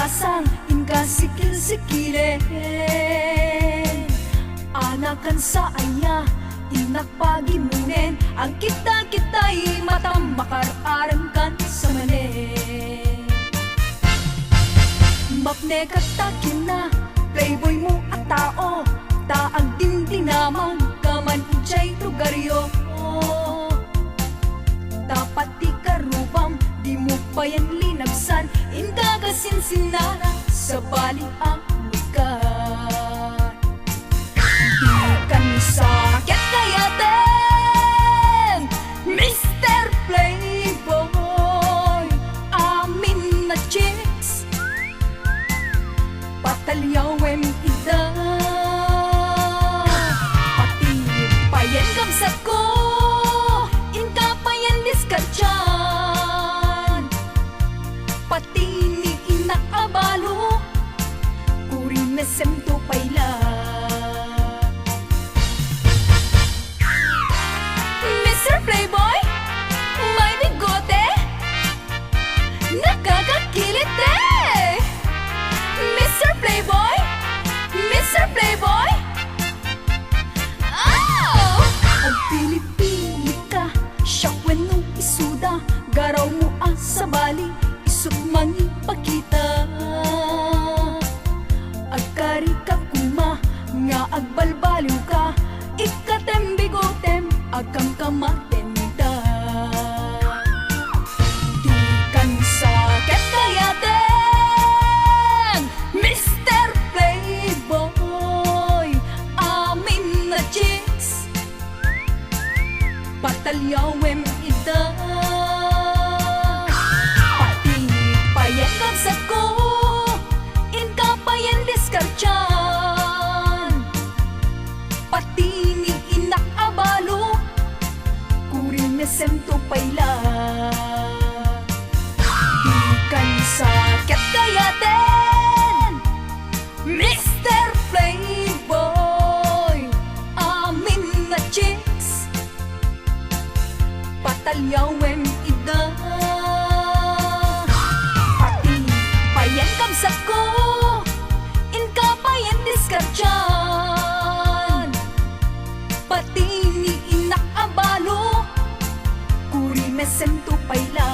Kasang inka sikil-sikilen anakan sa anya inak pagimunen ang kita-kita'y matam makararam kan sa manen. Mapne katakin na playboy mo at tao taag din dinamang kaman ijay lugaryo. Dapat di karubam di mo pa yan linabsan inka kasinsinara sa bali ang lugar. Di ka ni sakit kaya din Mr. Playboy amin na chicks patalyawem ida pati payen kamsat ko inka payen diskatyan pati ni inak abalo kuri mesem to payla. Mr. Playboy may bigote nakakakilit eh. Mr. Playboy, Mr. Playboy, oh! Ang pili-pili ka, syakwen nung isuda, garaw mo ang sabali, isut mangi pakita. Agkari ka kuma, nga agbalbaliw ka, ikatem bigotem, agkam kamatenda. Di kan sakit kaya din Mr. Playboy amin na chicks patalyawem ida pati payen kamsat ko inka payen diskartyan pati ni inak abalo kuri mesem to payla. Di kan sakit kaya din Mr. Playboy amin na chicks patalyawem ida pati payen kamsat ko inka payen diskartyan pati ni inak abalo kuri mesem to payla.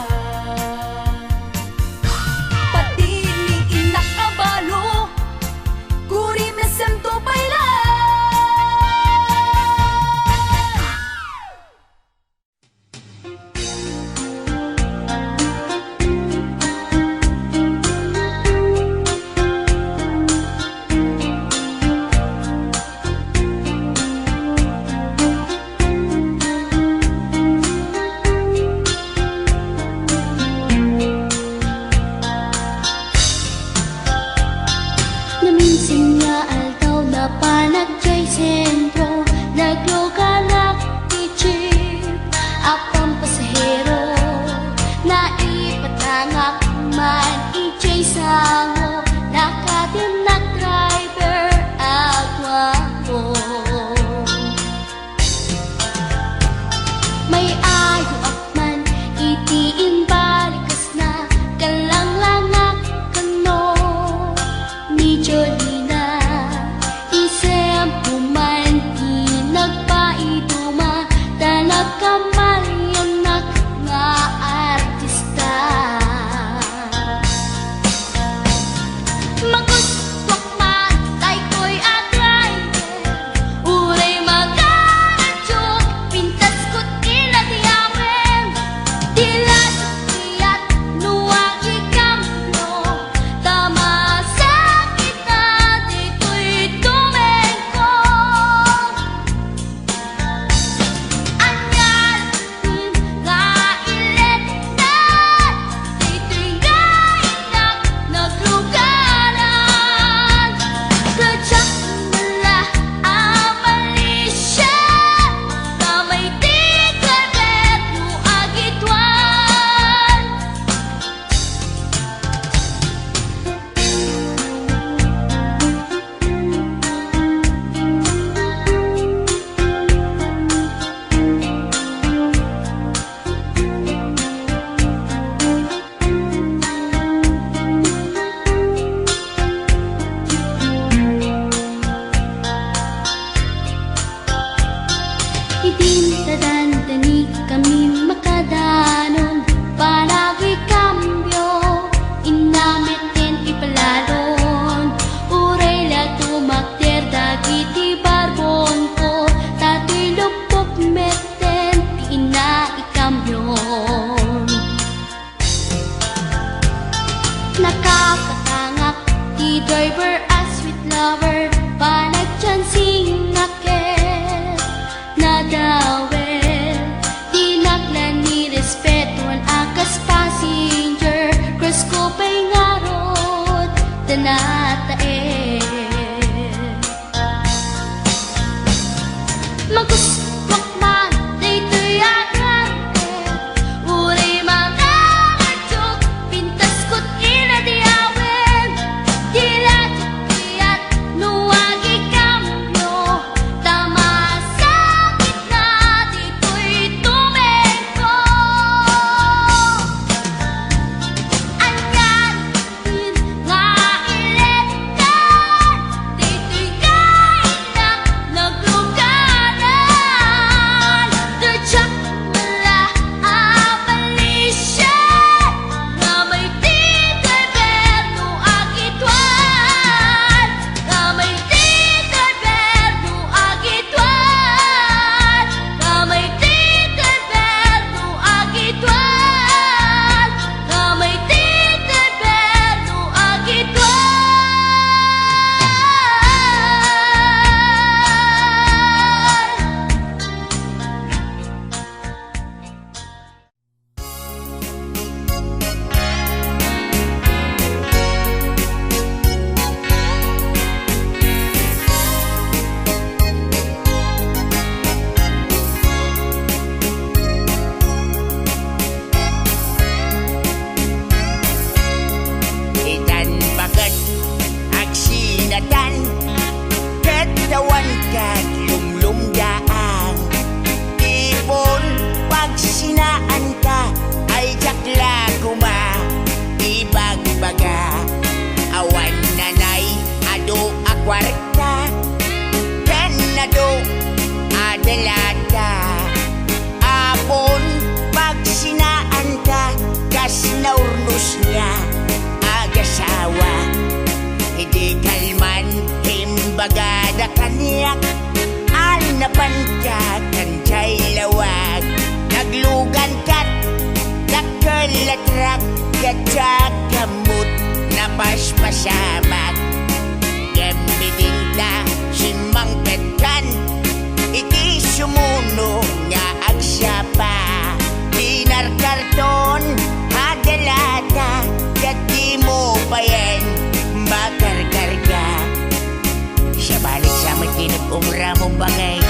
Pati ni inak abalo kuri mesem to payla. Tadan dani kami makadanon, palagi kambyo, inamiten ipalalon. Uray la tumakter dagiti barbon ko, tatoy lupok meten, ti ina ikambyon. Nakakatangak ti driver as sweet lover, panagchansing naket nadawel. Di naklan ni respetuan akas passenger, cross ko pa'y ngarot tanatae. Magusmak man daytoy agante, uray mga adyok, pintas ko't inadiawen. Diladyo kiyat nuwagi kamyo, tama sakit na dito'y tumengko. Anyan din nga iletan, dito'y kainak nagluganan. Dadyak mala abalisya, nga may tito'y berno agitwan, nga may tito'y berno agitwan, nga may tito'y berno agitwan, nga may tito'y berno agitwan. Itan bagat agsinatan, katawan kat lumlumdaan. Ipon pag sinaan ka, ay jakla kuma ibagbaga. Awan nanay ado akwarta, kanado adalata. Apon pag sinaan ka, kas naurnos niya agasawa. Hindi kalman himbaga da kaniyak, anapan ka kanjay lawag. Naglugan kat nakalatrak, gatsak kamot napaspasamak. Gamitin ta simang petkan, iti sumuno nga agsapa. Dinar karton adalata, gati mo pa yan makarkarga. Siya balik sa matinag umra mong bangay.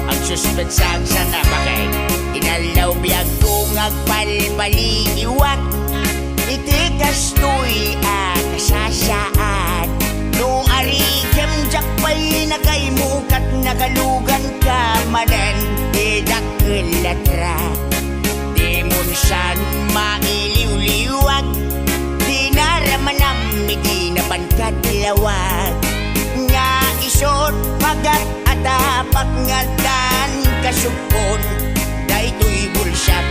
Ang suspensang sa napakay, inalaw biyag kong agpalpaliiwak. Iti kastoy akasasaan, no arigem jakpay nakaimukat nakalugan ka manan. Idakilatra di munsan mailiw-liwag, di naramanam iti napankat lawag. Nga isot pagat atapak nga dan kasupon, daytoy bulsak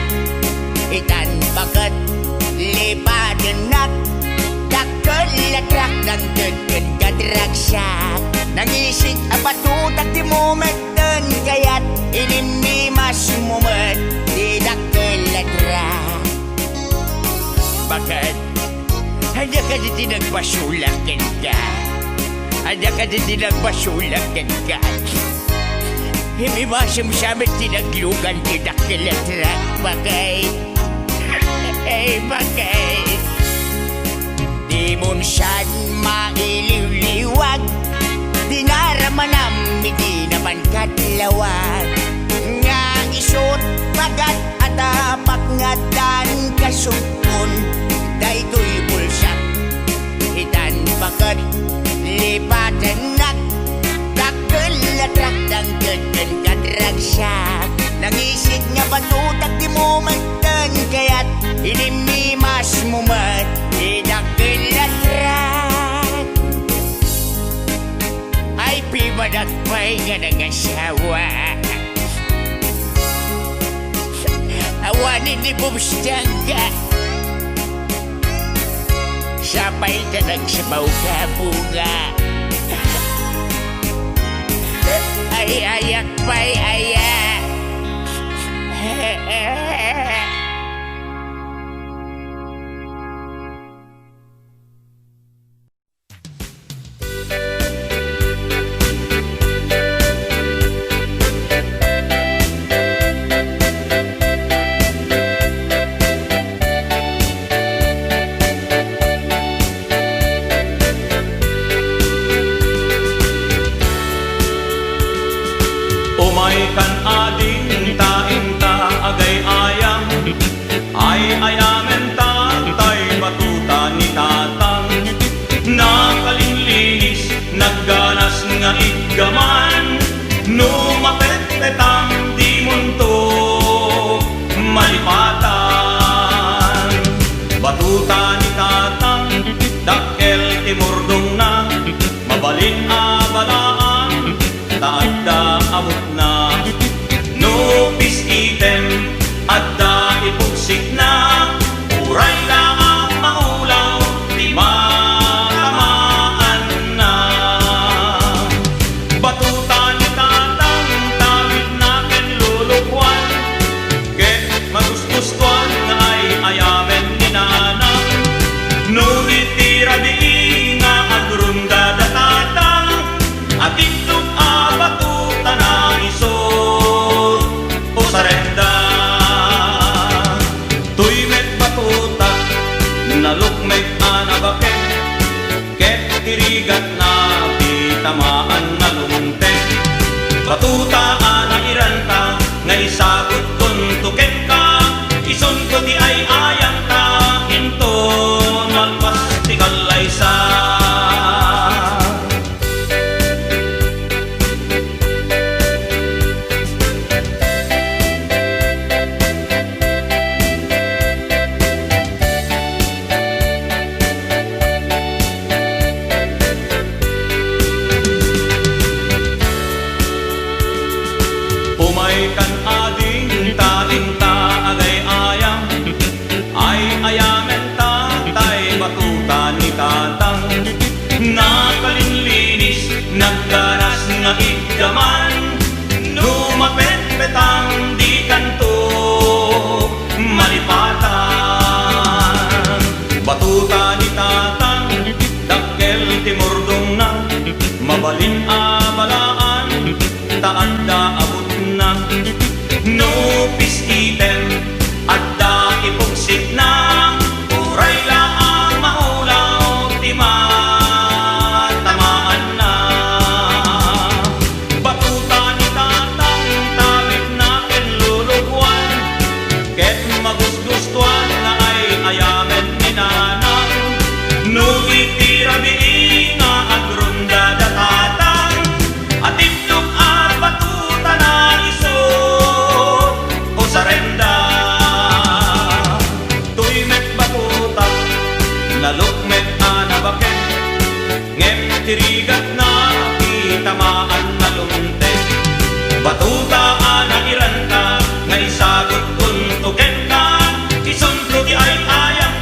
itan bagat lipadenak. Dakelatrak ng degen kadragsak, nangisik apatutak di momenten, kayat inimimas mumet di dakelatrak. Bakit? Ada ka di tinagpasulakan ka, ada ka di tinagpasulakan ka. Himimasam sa amin tinaglugan di dakelatrak. Bakit? Bakit? Di munsan mailiw-liwag, di naramanam di naman katlawag. Nga isot pagat atapak nga dan kasupon, daytoy bulsak itan pagat lipatan nak. Dakelatrak ng degen kadragsak, Nangisig nga batutak di mo magtan kaya't inimimas mo mat inakilatran. Ay pimadagpay nga nag-asawa. Awanin ni bumstangga. Sapay ka nagsabaw ka bunga. Ay ayak pa'y ayak. Umay kan ading taing-ta agay ayam, ay ayamen tatay batuta ni tatang. Nakalinlinis, nagganas nga iggaman, numapet-petang di munto malipatan. Batuta ni tatang, dakkel timurdong na, mabalin abalaan, taadda amot na. Nupis item, adda ipugsik na, uray na ang maulaw, di matamaan na. Batuta ni tatang, tawid na ken lulukwan, ket magusgustuan nga ay ayamen ni nanang. Ngunit tira di nga agrunda da tatang, at itlog batuta na isod o sarenda. Tuy met batuta nalukmek anabaken, ket tirigat na titamaan na lumtek. Batuta anairanta nga isagot kuntuken ka, ison ko di ay ayang ka, into nalpas ti kalaysa. Umay kan ading taing-ta agay ayam, ay ayamen tatay batuta ni tatang. Nakalinlinis, naggaras nga iggaman, numapet-petang di kanto malipatan. Batuta ni tatang, dakkel timurdong na, mabalin abalaan, taadda abot na. Nupis item, adda ipugsik na, uray laang maulaw, di matamaan na. Batuta ni tatang, tawid na ken lulukwan, ket magusgustuan na ay ayamen ni nanang. Nungit tirabi nga agrunda da tatang, at itlog at batuta na isod o sarenda. Tuy met batuta nalukmet anabaken, ngem tirigat na itamaan na lumtek. Batuta anairanta nga isagot kuntuken ka, ison ko di ay ayang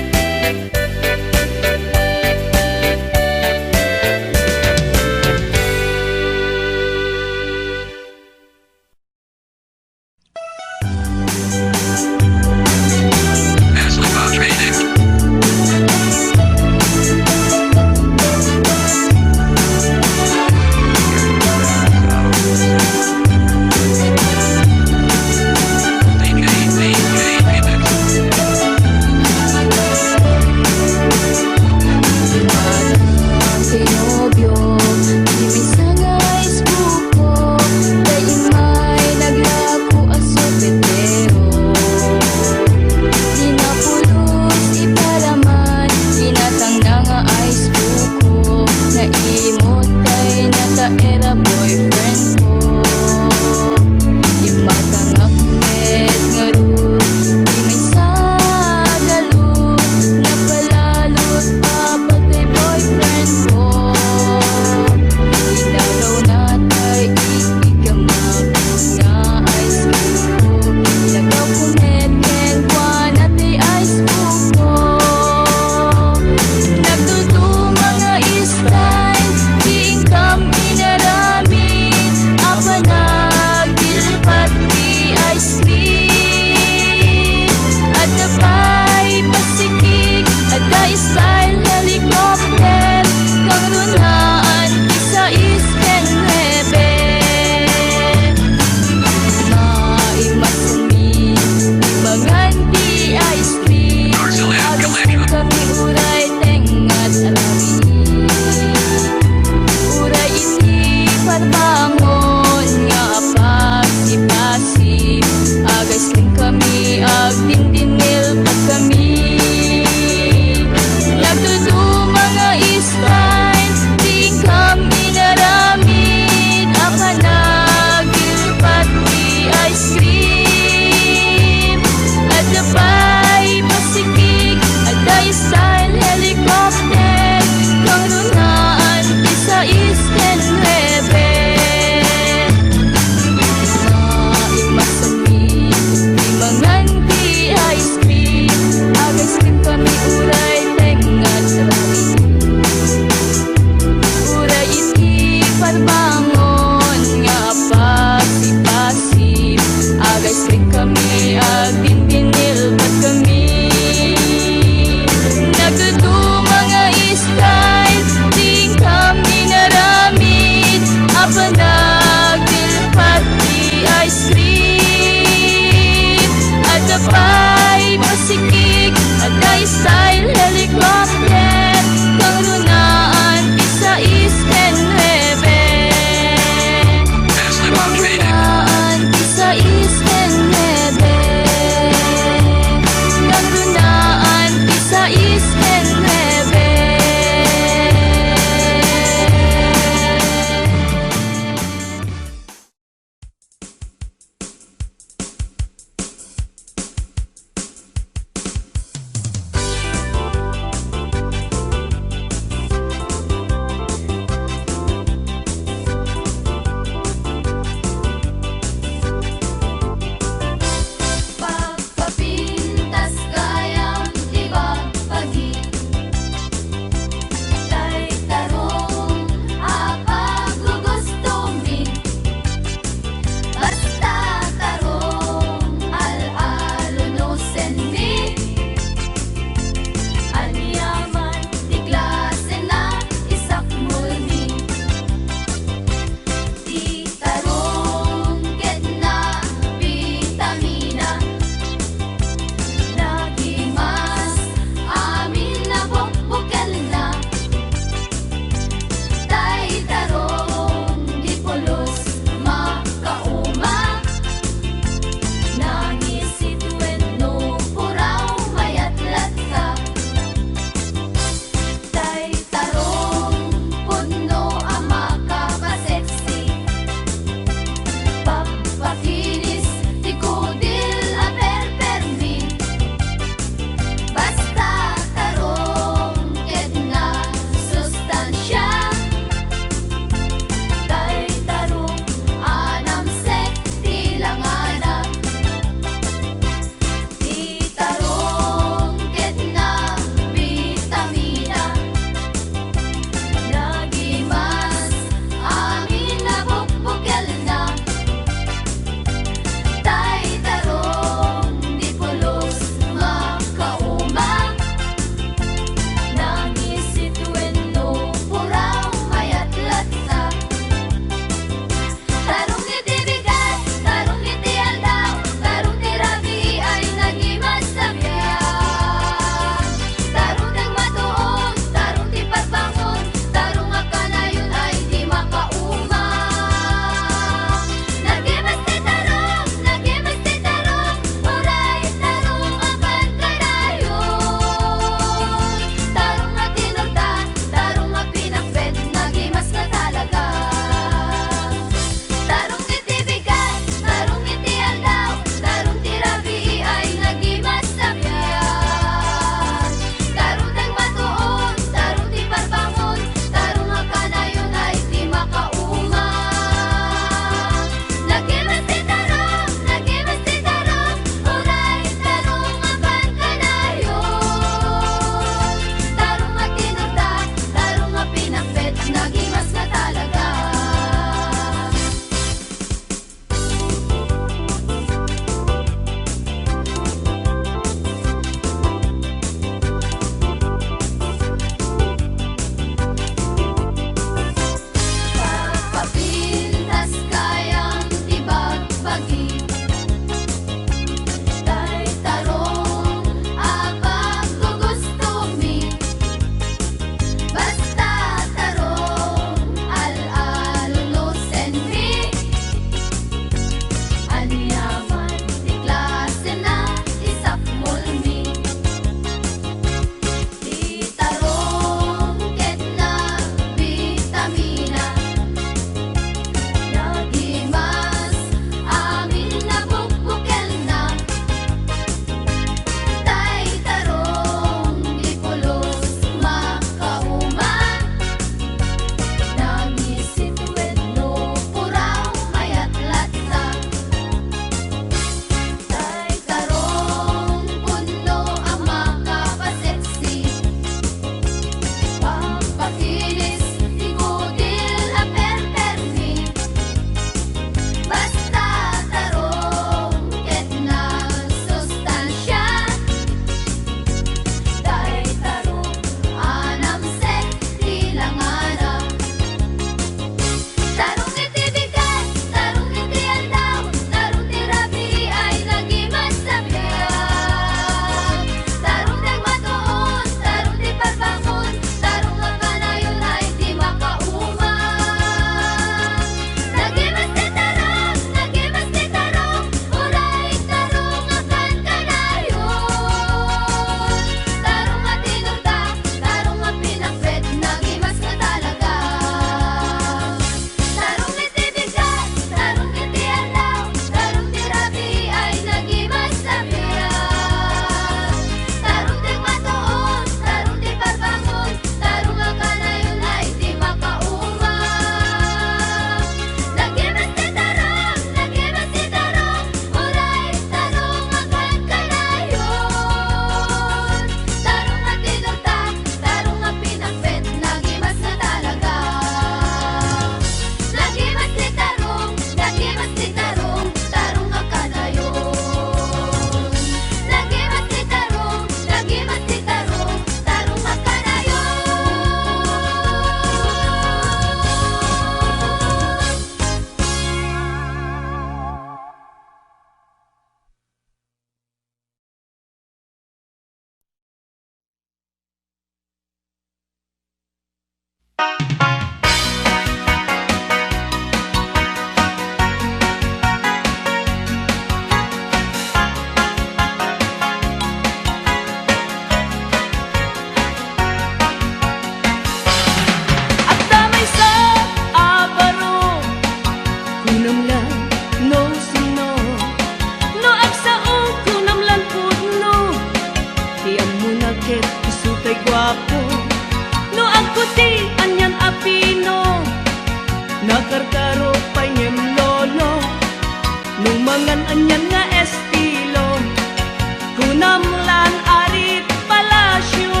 lan arit palasyo.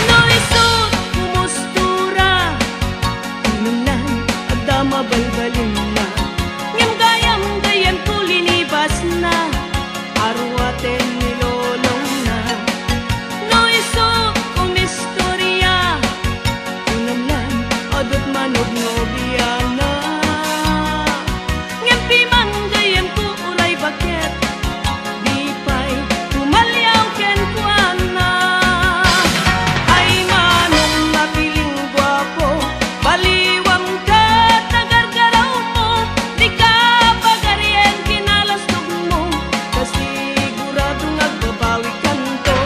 No isut kumustura, inulan agdama balbalin na. Ngem gayam gayan kulinibas na, arwaten nilolong na. No isut kumistorya, inulan adot manog nobiana. Ngem piman gayan ku ulay baket, di pa'y tumalyaw ken kuana. Ay manong napiling gwapo, baliwam ka tagargaraw mo, di ka pagaryen kinalastog mo, kasigurado nagbabawi kanto.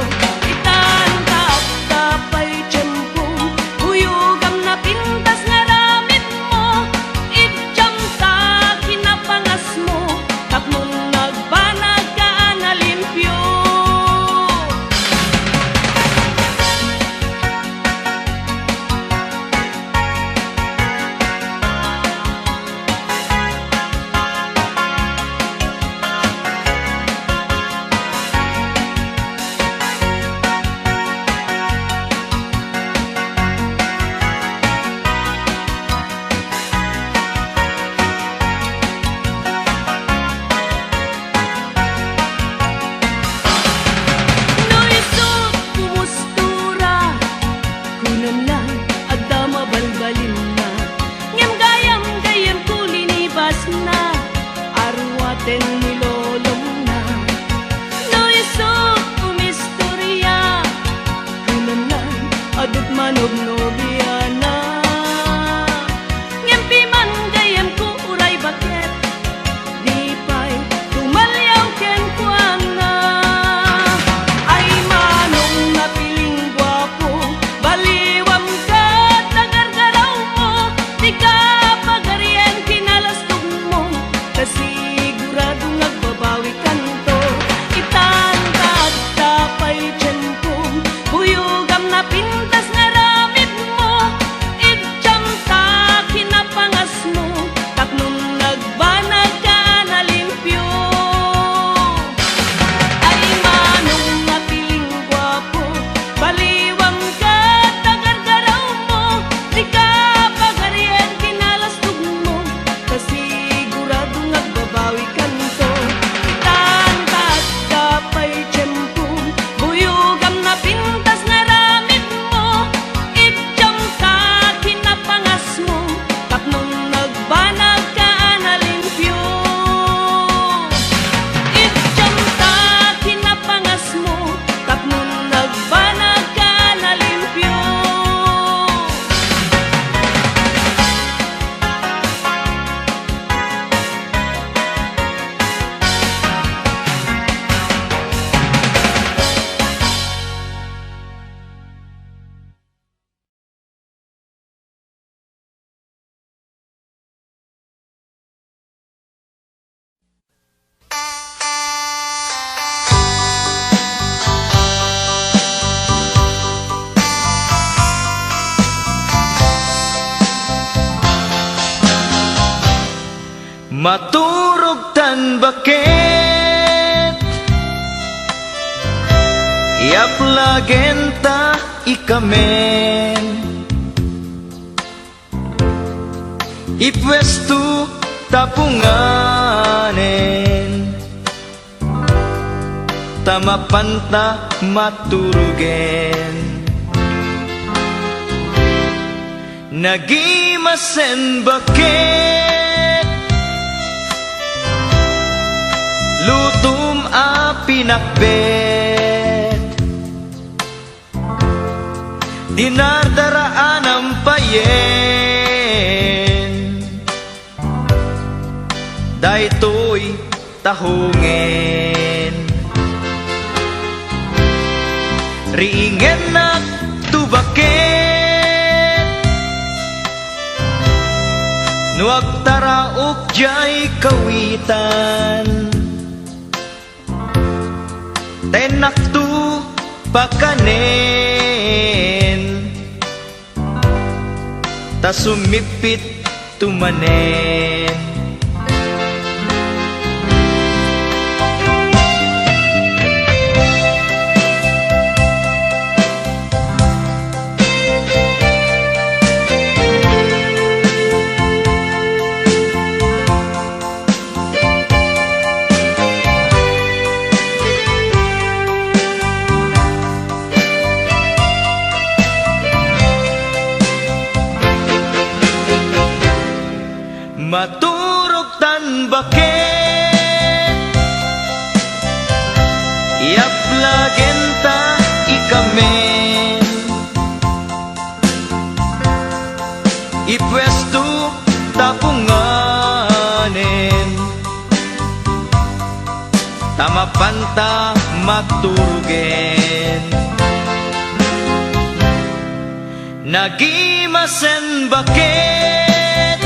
Itantap tapay tiyempo, huyugam na pintas nga ramit mo, idyam ta kinapangas mo, tapnon nagbanag ka na limpyo. No isut kumustura, kunam lang agdama balbalin na. Ngem gayam gayam kulinibas na, arwaten nilolong na. No isut kumistorya, kunam lang adot manog nobiana. Ngem piman gayam ku uray baket, di pa'y tumalyaw ken kuana. Ay manong napiling gwapo, baliwam ka tagargaraw mo, di ka pagaryen kinalastog mo, kasigurado nagbabawi kanto. Itantag tapay tiyempo, huyugam na pintas nga ramit mo, idyam ta kinapangas mo, tapnon nagbanag ka na limpyo. Ay manong napiling gwapo, baliwam ka tagargaraw mo, di ka pagaryen kinalastog mo, kasigurado nagbabawi kanto. Itantag tapay tiyempo, huyugam na pintas nga ramit mo, idyam ta kinapangas mo, tapnon nagbanag ka na limpyo. Idyam ta kinapangas mo, tapnon nagbanag ka na limpyo. Maturog tan baket, iaplagenta ikamen, ipwestu tapunganen, tamapanta maturugen. Nagimasen baket, lutum a pinakbet, dinardaraan ang payen, daytoy tahungen. Riingen na tubaket, nuag taraok jay kawitan, tenaktu pakanen, ta sumipit tumanen. Iaplagen ta ikamen, ipwesto tapunganen, tamapanta maturugen. Nagimasen bakit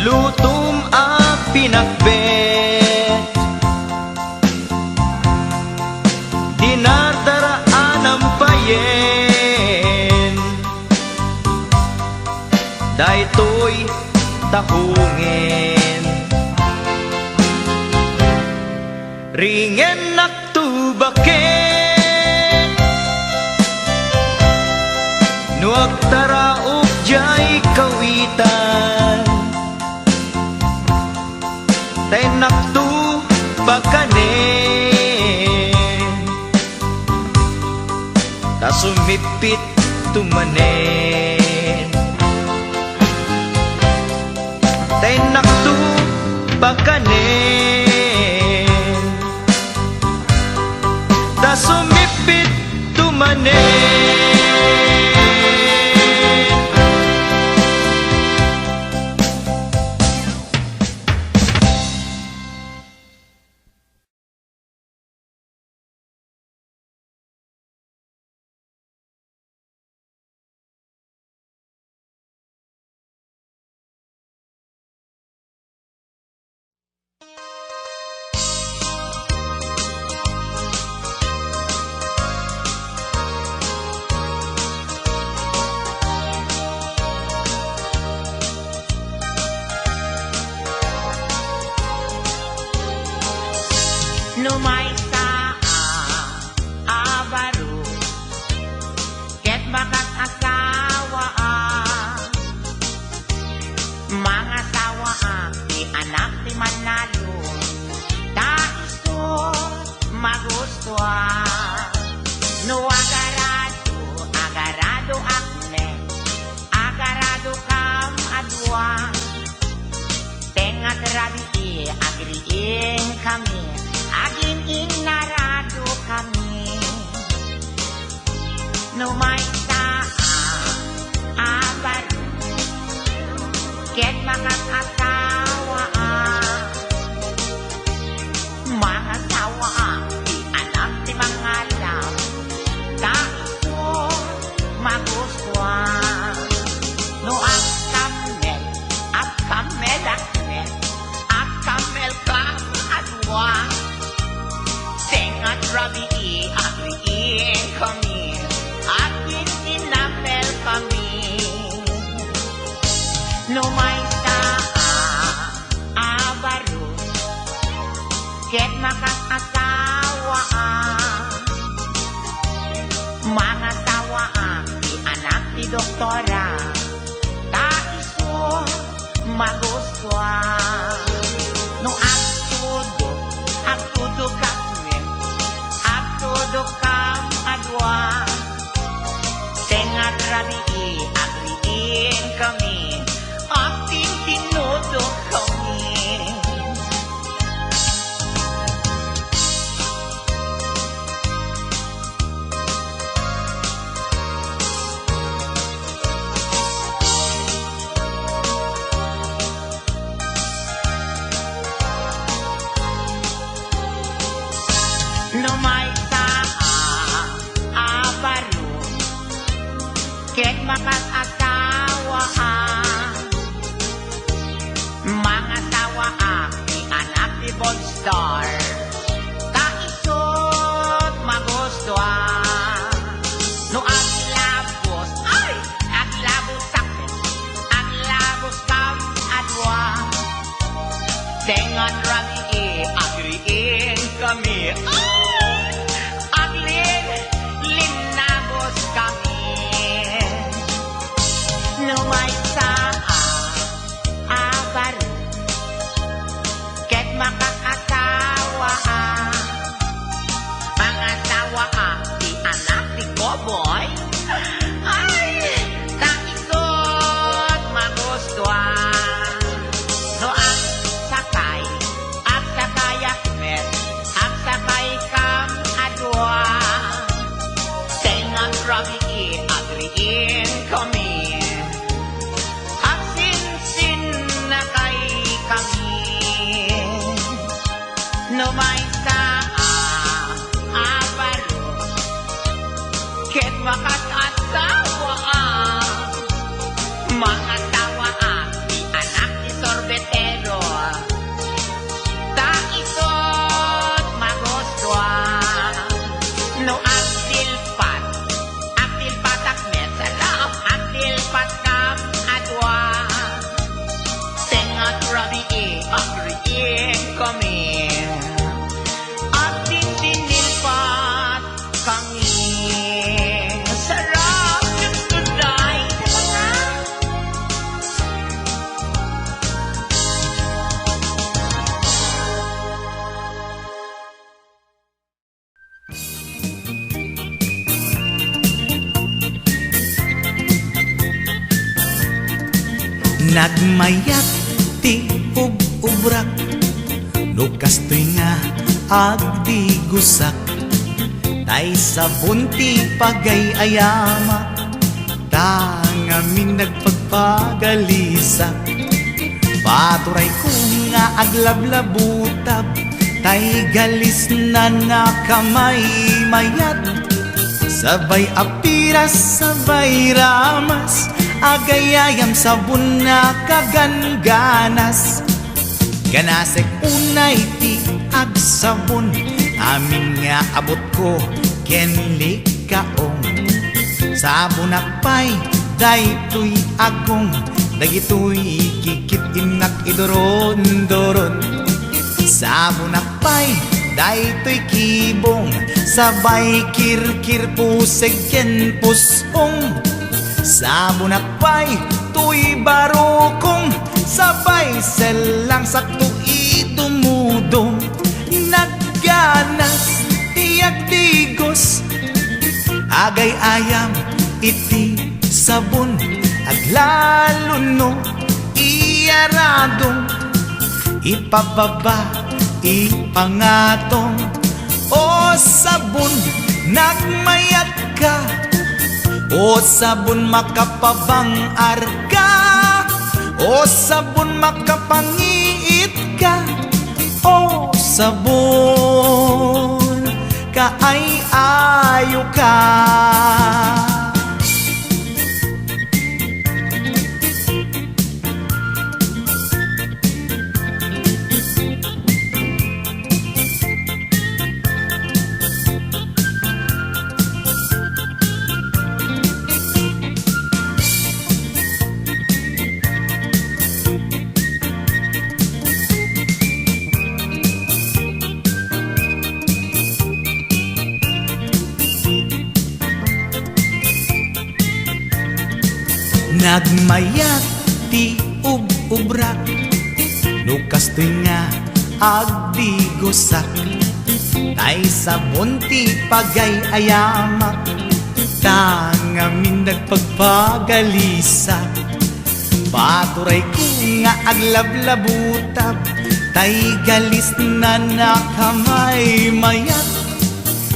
lutum a pinakbet, dinardaraan ang payen, daytoy tahungin. Ringen naktubaken, nuag taraok jay kawitan, tay naktubakanen, ta sumipit tumanen, tay naktubakanen, ta sumipit tumanen. Numay sa abaro, ket bakat asawa mga sawa di anak ti manalo, ta iso magustuha. No agarado akne, agarado kam adwa, tengat rabi agriin kami, aging inarado kami. Numay sa abaro, ket mga asawa mga sawa di anak ti mga lam, ta iso magustuhan. No akkamel akne, akkamel kam adwa, tengat rabi agriin kami, aging inapel kami. Numay sa abaro, ket makas asawa mga sawa di anak ti doktora, ta iso magustuhan. No agtudo kami, agtudo kam adwa, tengat rabi agriin kami, ating tinudo kami. Numay sa abaro, ket makas asawa mga sawa di anak ti Bondstar, ta isot magustuhan. No aglabos sakit, aglabos kam adwa, tengan rabi agriin kami, aglin linabos kami. Numay sa abaro, ket makas asawa mga sawa di anak ti Koboy, ay ta isot magustuhan. No ang sakay akmet, labiin kami. Asin-sin na kay kami. No may saa abalos, ket makatawa mga tawa di anak ni sorbetero. Ta isot magoswa. No agdilpat akmet salam agdilpat kam adwa. Tengat rabi agriin kami. Agdin dinilpat kami. Sarap yung tunay na mga Nagmayat ti ub-ubrak, lukastoy nga agdi gusak. Tay sabon ti pagay-ayama, tangamin nagpagpagalisak. Paturay ko nga aglablabutab, tay galis na nakamay mayat. Sabay apiras, sabay ramas, agayayam sabon na kaganganas. Ganasek unay ti agsabon, amin nga abot ko kenli kaong. Sabon akpay, daytoy agong, dagitoy kikit inak idoron-doron. Sabon akpay, daytoy kibong, sabay kirkir puseg ken pusong. Sabon akpay, tuy barukong, sabay selang sakto idumudong. Nagganas, tiyak tigos, agay ayam, iti sabon, aglaluno, iyaradong, ipababa, ipangatong. O sabon, nagmayat ka, o sabon makapabang arka, o sabon makapangiit ka, o sabon kaay-ayo ka. Nagmayat ti ub-ubrak, lukastoy nga agdi gusak. Tay sabon ti pagay-ayamak, tangamin nagpagpagalisak. Paturay ko nga aglablabutab, tay galis na nakamay mayat.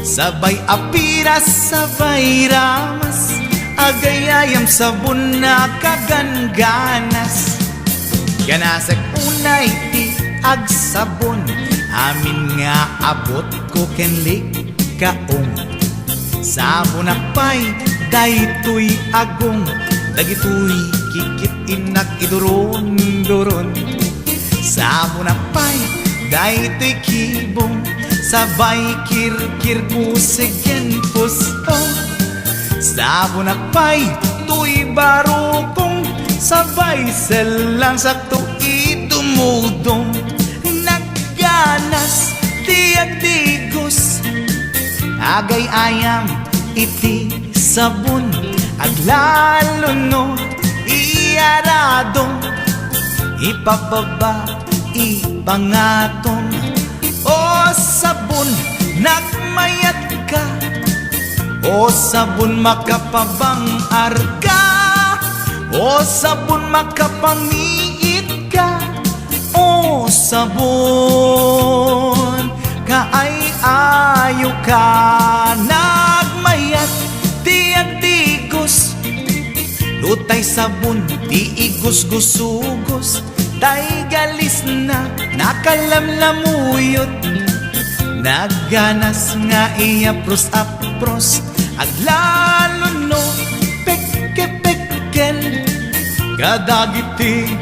Sabay apiras, sabay ramas, agayayam sabon na kaganganas. Ganasag unay ti agsabon, amin nga abot ko kenlik kaong. Sabon akpay, daytoy agong, dagitoy kikit inak idoron-doron. Sabon akpay, daytoy kibong, sabay kirkir puseg ken pusong. Sabon akpay, tuy barukong, sabay selang sakto idumudong. Nagganas, tiyak tigos, agay ayam, iti sabon, aglaluno, iyaradong, ipababa, ipangatong. O sabon, nagmayat ka, o sabon makapabang arka, o sabon makapangiit ka, o sabon kaay-ayo ka. Nagmayat, tiyak tigos, sabon di igus-gusugos, day galis na nakalamlamuyot. Nagganas nga iapros-apros, aglalo no pekke-pekkel, kadagiti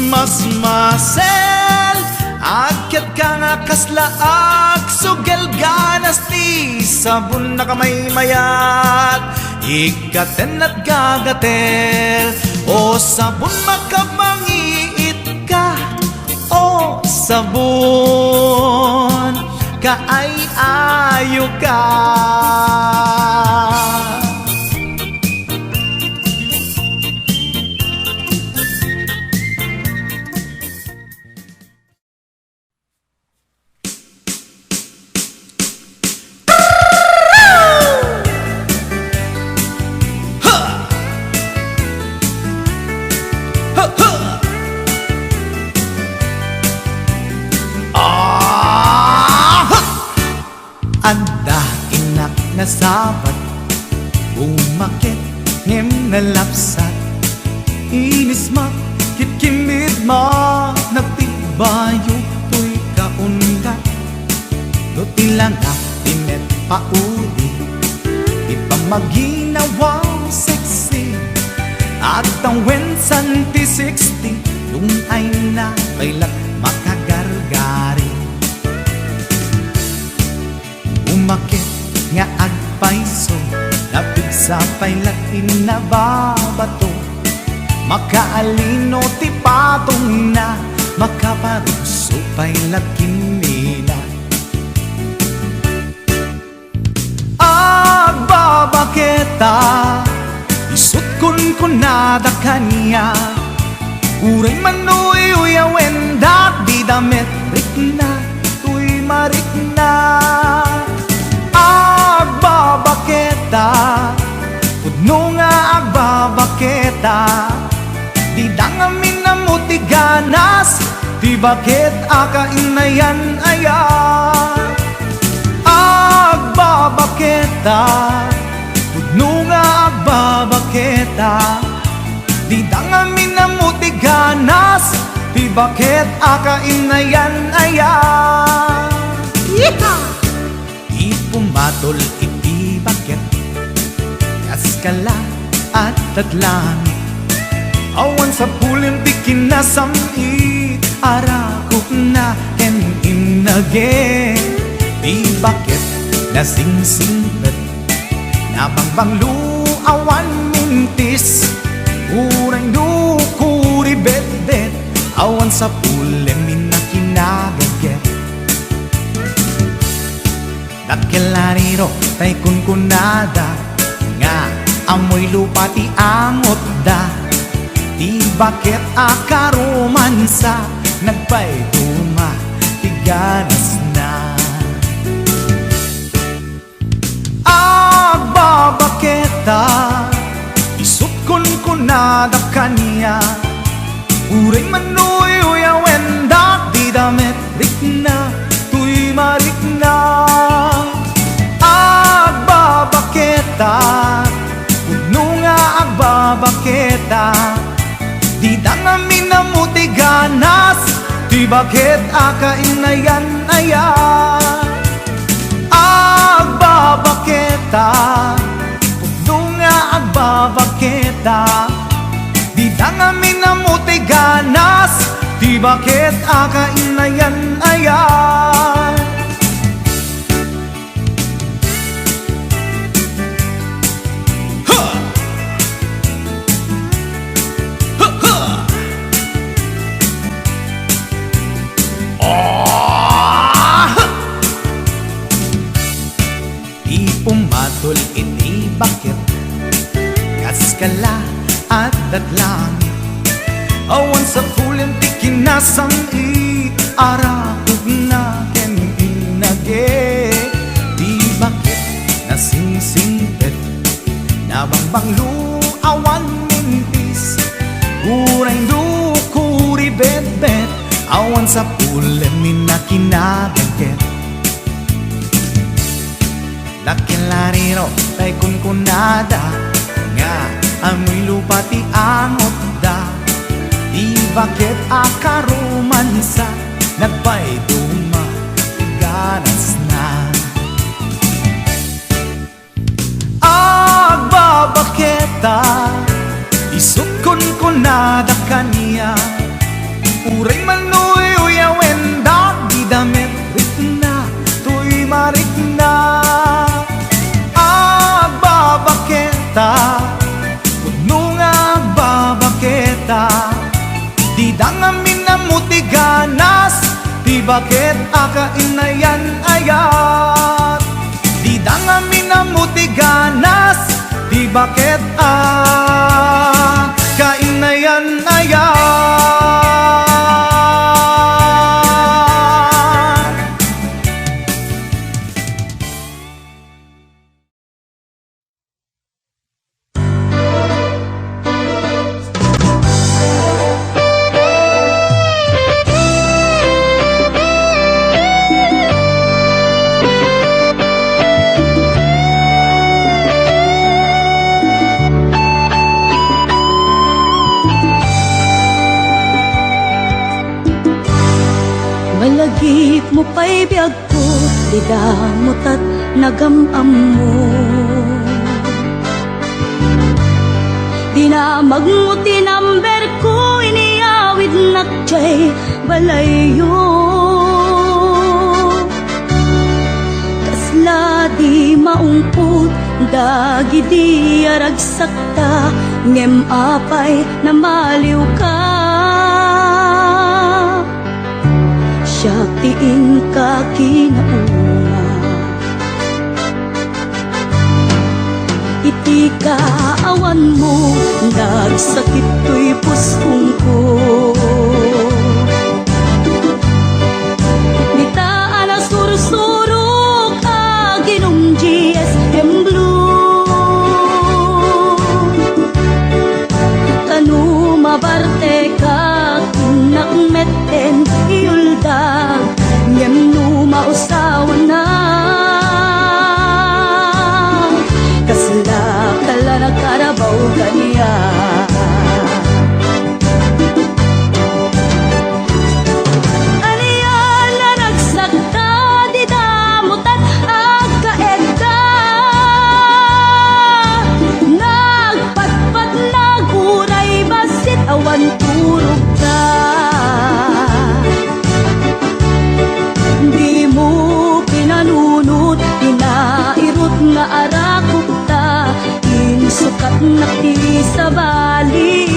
mas masel. Akyat ka nga kaslaak, sugel ganas ti sabon na kamay mayat, ikaten at gagatel. O sabon makamangiit ka, o sabon kaay-ayo ka. Anda inak na sabat, umakit ngem na lapsat, inis ma kitkimid ma, nagtibayo to'y kaundat. No tilangak tinet paudi, ipamaginawaw sexy, at ang wensan ti 60, yung ay na kailat makagargari. Umakit nga agpaiso, napigsa pa'y latin na babato, makaalino ti patong na, makaparuso pa'y lakin nila. Agbabaketa, isut kun nada kanya, uray manoy uyawen dat di damit rikna, tuy marikna. Agbabaketa, pudno nga agbabaketa, di dangamin na muti ganas, di bakit akainayan aya. Agbabaketa, pudno nga agbabaketa, di dangamin na muti ganas, di bakit akainayan aya. Yeehaw! Pumatol iti bakit, kaskala at tatlangit, awan sa pulim ti kinasamit, arakok na ken inage. Di bakit nasingsingpet, nabangbanglu awan mintis, uray nukuri bet-bet, awan sa pulim minakinagaget. Dakelariro tay kunkunada, nga amoy lupa ti angot da, di bakit akaromansa, nagpaituma ti ganas na. Agbabaketa, isut kunkunada kanya, uray manoy uyawen da, di damit rikna, tuy marikna. Agbabaketa, pudno nga agbabaketa, di dangamin na muti ganas, di bakit akainayan aya. Agbabaketa, pudno nga agbabaketa, di dangamin na muti ganas, di bakit akainayan aya. Pumatol iti bakit, kaskala at datlangit, awan sa pulim ti kinasamit, arakog na ken inage. Di bakit nasingsingpet, nabangbanglu awan mintis, uray dukuri bet-bet, awan sa pulim minakinagaget. Dakelariro tay kunkunada, nga amoy lupa ti angot da, di bakit akarumansa, nagbay duma, ganas na. Agbabaketa, isukon ko na da kaniya, uray manuy uyawen da, di damit ritna, tuy marikna. Agbabaketa, puno nga agbabaketa, di dangamin na mutiganas, di bakit akainayan ayat. Di dangamin na mutiganas, di bakit kainayan ayat. Malagip mo pa'y biyag ko, di damot at nagamam mo. Di na magmuti number ko, iniawid nakjay balayo. Kasla di maungput, dagi di aragsakta, ngem apay na maliw ka. Siyatiin ka kinaunga, iti kaawan mo, nagsakit to'y puspong ko. Nitaan na sursurok, aginom GSM Blue. Kanu mabarte ka, kinakmeten iuldag, ngem no mausawan na. Kasla kala na karabaw kaniya. Aniyan na nagsakta, di damutan agkaedda. Nagpatpat naguray, basit awan turog ka. Di mo pinanunod, pinairot nga arakot ta, insukat na ti sa bali.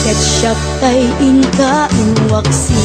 Ketchup tay inka inwaksi.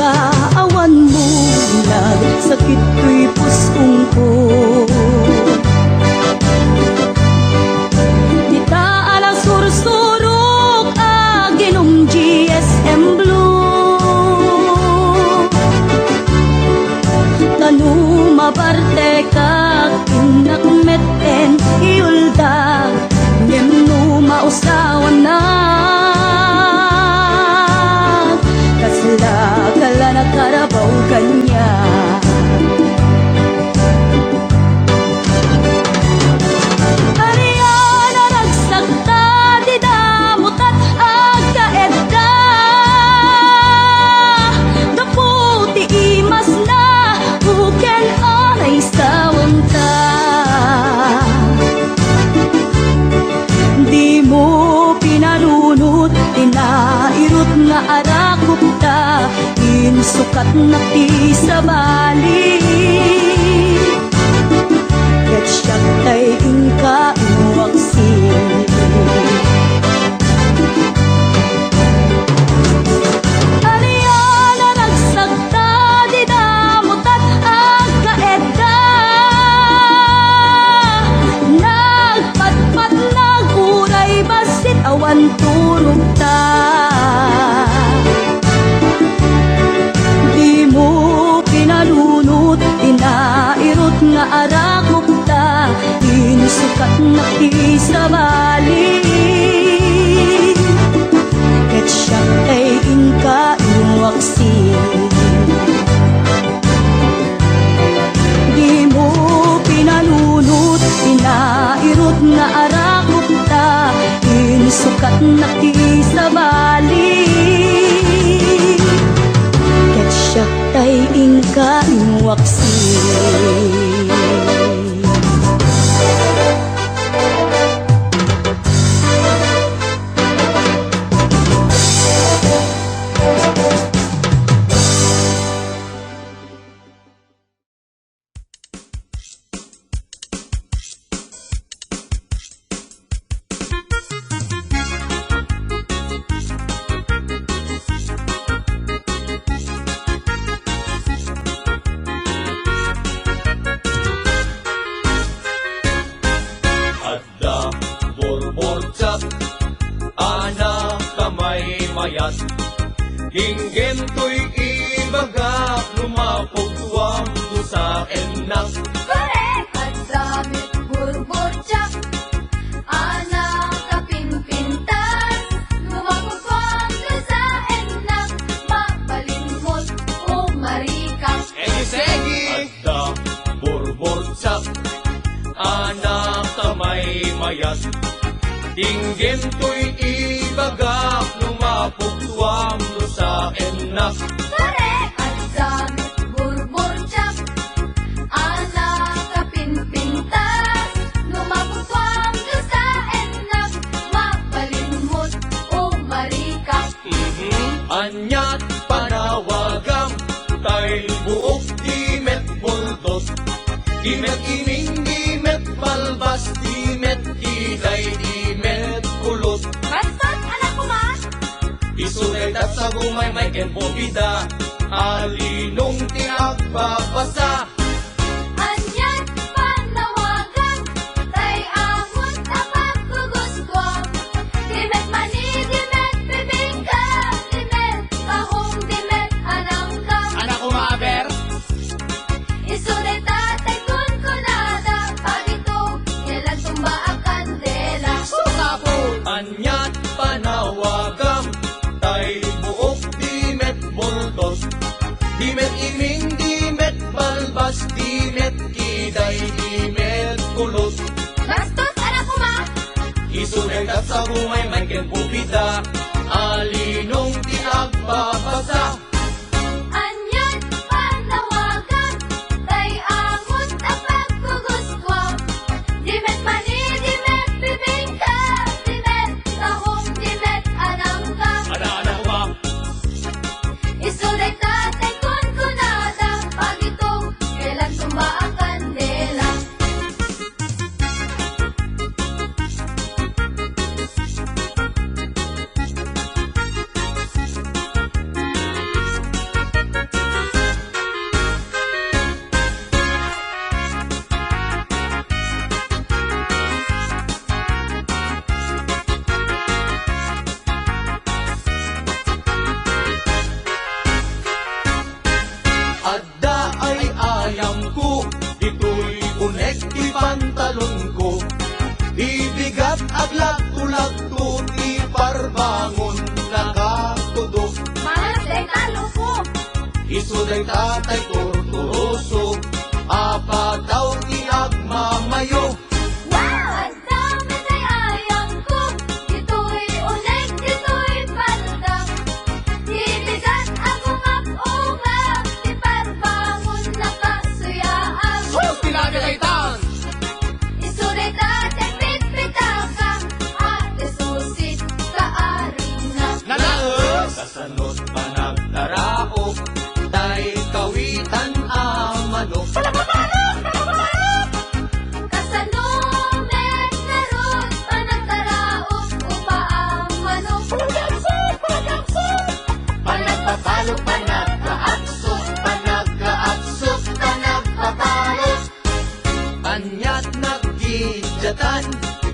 Kaawan mo, nagsakit ko'y puspong ko. Nitaan ang sursurok, aginom GSM Blue. Kanu mabarte ka, kinakmeten iuldag, ngem no mausawan na. Kasla kala na karabaw kanya. Ariyan na nagsakta, di damot at agkaedda. Gaputi imas na, buken anay sawang ta. Di mo pinanunod, tinairot nga arakot ta, insukat na ti sa bali. Ketchup tay inka inwaksi. turog ta. Di mo pinalunot, inairot nga arakok ta, inusukat na isabali. Ket siya ay inka iwaksi. Di mo pinalunot, inairot nga arakok ta, inusukat na isabali. Ket siya ay inka iwaksi. Adda, borbor-tsak, anak kamay mayat. Hinggem to'y ibagak, lumapog tuwang sa enak. Correct! At damit burbotsak, anak kapinpintas, lumapagpang ka sa enak, mapalimot o marikas. Egi-segi! Adda, borbor-tsak, anak kamay mayat. Hinggem to'y ibagak, lumapog tuwang sa enak. Correct! At damit burbotsak, anak kapinpintas, lumapagpang ka sa enak, mapalimot o marikas. Anyat panawagang, tay buok dimet buldos. Dimet ining, dimet balbas, dimet kiday, dimet kulot. Bastos, anak ko ma! Isulit at sa gumay may kenpobida, alinong tiagbabasa. Anyat panawagan, tay amot na pagkuguskwam. Dimet mani, dimet bibingka, dimet kahong, dimet anangka. Anak ko maaber, Isunay tatay kun kunada, pag ito, kailan tumba ang kandela. anyat panawagang, tay buok dimet buldos. Dimet iming, dimet balbas, dimet kiday, dimet kulot. Bastos, anak ko ma! Isulit at sa gumay may kenpobida, alinong tiagbabasa. Anyat panawagan, tay amot na pagkuguskwam. Dimet mani, dimet bibingka, dimet kahong, dimet anangka. Anak ko ba? Isulay tatay kun kunada, pag ito, kailan tumba ang kandela. Adda ay ayam ko, ito'y unek di pantalon ko. Ibigat aglag tulag ko, di parbangon nakatudo. Malas day talo ko. Isuday tatay torturoso, apataw di agmamayo. Wow! Ang dami day ayang ko. Ito'y unig, ito'y paldag. Ibigat ang umap-umap, di parbangon na kasuyaan. Isulit tatay pitpitaka, ate susit kaaring na. Kasanot pa nagtaraok, tay kawitan amano. Kasanumet narot, panagtaraok, upaamano. Panagpapalo, panagkaaksot, panagkaaksot, panagpapalo. Anyat nagkidyatan,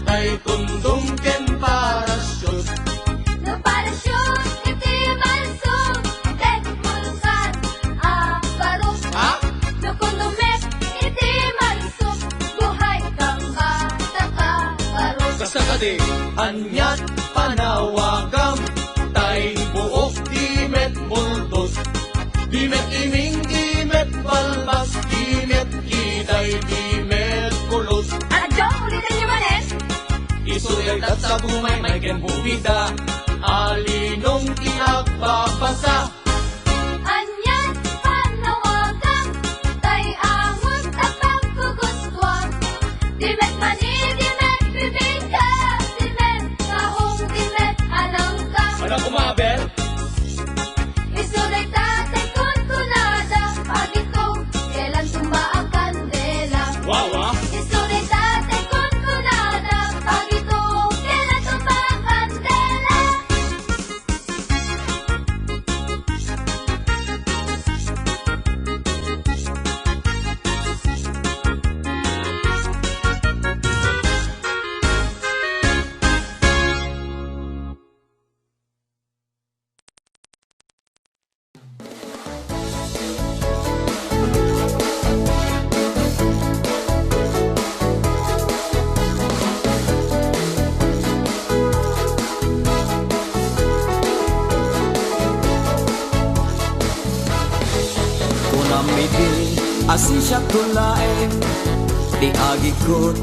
tay tundong ken parasyon. Kadi anyat panawagam tay buok dimet multos dimet ining dimet balbas dimet kiday dimet kulos Adyo, ulitin niyo manin. isulitat sa bumay may kenbubida alinong kinagpapasa Anyan panawagan, tay angon at pagkugustwa. Dimet mani, dimet bibingka, dimet kahong, dimet alangka. Ano kumabel? Isulit tatay kun kunada, pagito, kailan tumba ang kandela. Wawa? Isulit tatay kun kunada, pagito, kailan tumba ang kandela. Kunamidi asin siya tulain di agikot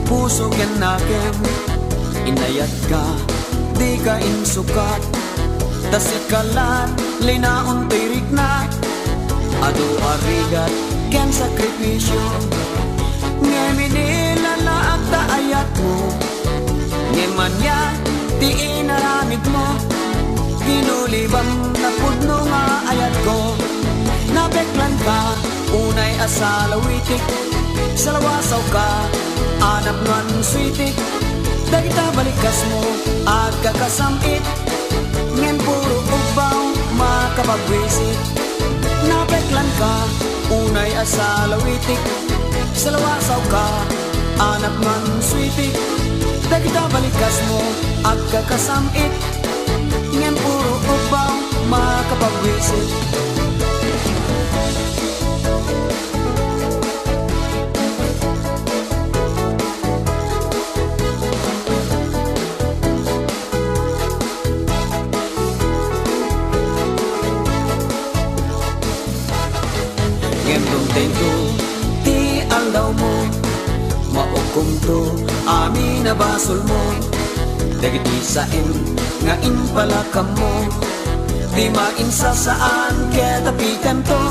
puso ken nakem inayat ka di ka insukat tasikalan linaon tirik na adu arigat ken sakripisyo ngemini lalaak ta ayat mo ngemanya ti inaramid mo kinulibam na pudno nga ayat ko nabeklan ka unay asalawitik salawasaw ka anap nuan switik dagita balikas mo at kakasamit ngem puro ubaw makapagwisit nabeklan ka unay asalawitik salawasaw ka anap nuan switik dagita balikas mo at kakasamit ngem puro ubaw makapagwisit Tento, ti aldaw mo maukom to, amin na basol mo dagiti sain, nga impalakam mo di mainsa saan, kaya tapikan to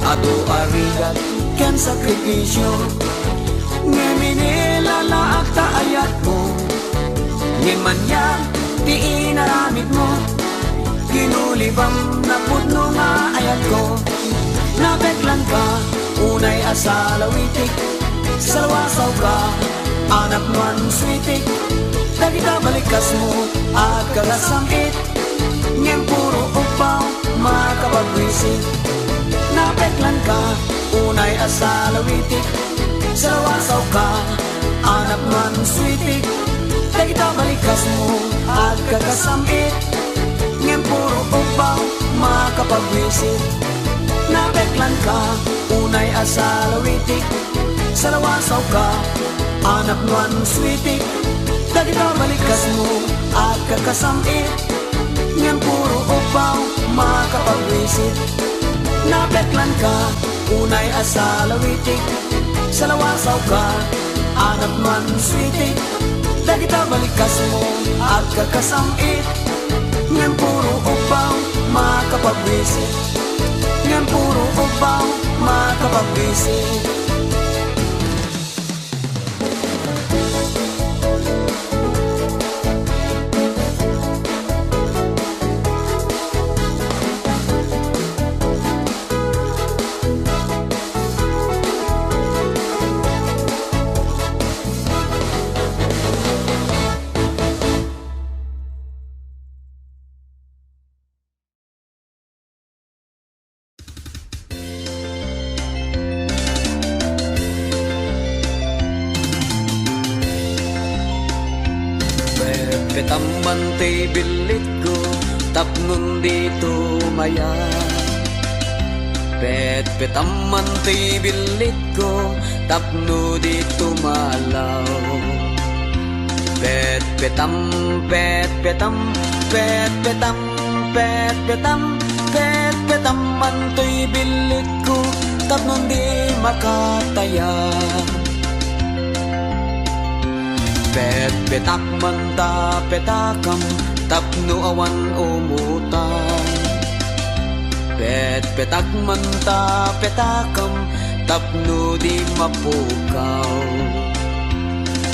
ato arigat, ken sakripisyo ngemini lalaak ta ayat mo ngemanya, ti inaramid mo kinulibam na pudno nga ayat ko nabeklan ka, unay asalawitik salawasaw ka, anak nuan switik dagita balikas mo at kagasamit ngem puro upaw makapagwisit nabeklan ka, unay asalawitik salawasaw ka, anak nuan switik dagita balikas mo at kagasamit ngem puro upaw makapagwisit nabeklan ka, unay asalawitik salawasaw ka, anak nuan switik dagita balikas mo at kakasamit ngem puro upaw makapagwisit nabeklan ka, unay asalawitik salawasaw ka, anak nuan switik dagita balikas mo at kakasamit ngem puro upaw makapagwisit ngem puro upaw makapagwisit Tamante bilit ko tapnon dito maya pet amante bilit ko tapno dito malaw pet petam, pet petam, pet petam, pet petam, pet petam, manto'y bilit ko, tapno di makataya. Pet petak manta petakam, tapno awan umutan. Pet petak manta petakam, tapno di mapukaw.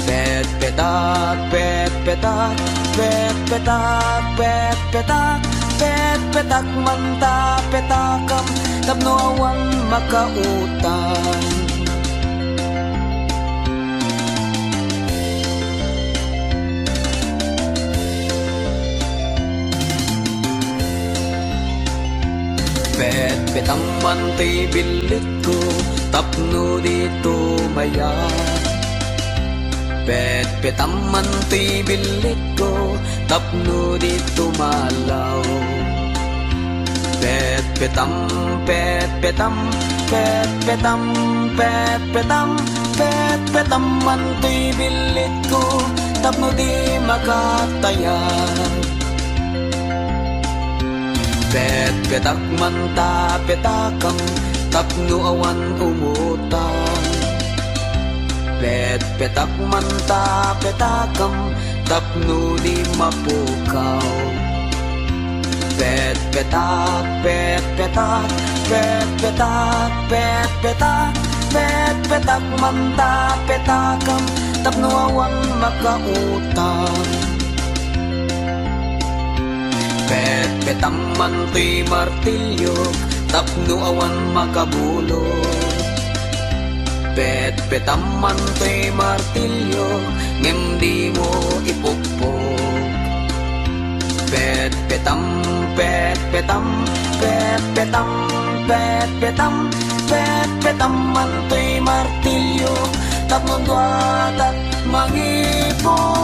Pet petak, pet petak, pet petak, pet petak, pet petak manta petakam, tapno awan makautan. Pet petang mantay bilit ko, tapno dito maya. Pet petang mantay bilit ko, tapno dito malaw. Pet petam, pet petam, pet petam, pet petam, pet petam mantay bilit ko, tapno di makataya. Pet petak manta petakam, tapno awan umutan. Pet petak manta petakam, tapno di mapukaw. Pet petak, pet petak, pet petak, pet petak, pet petak manta petakam, tapno awan makautan. Pet petam manto'y martilyo, tapno awan makabulo. Pet petam manto'y martilyo, ngem di mo ipukpok. Pet petam, pet petam, pet petam, pet petam, pet petam manto'y martilyo, tapno duwatat mangipon.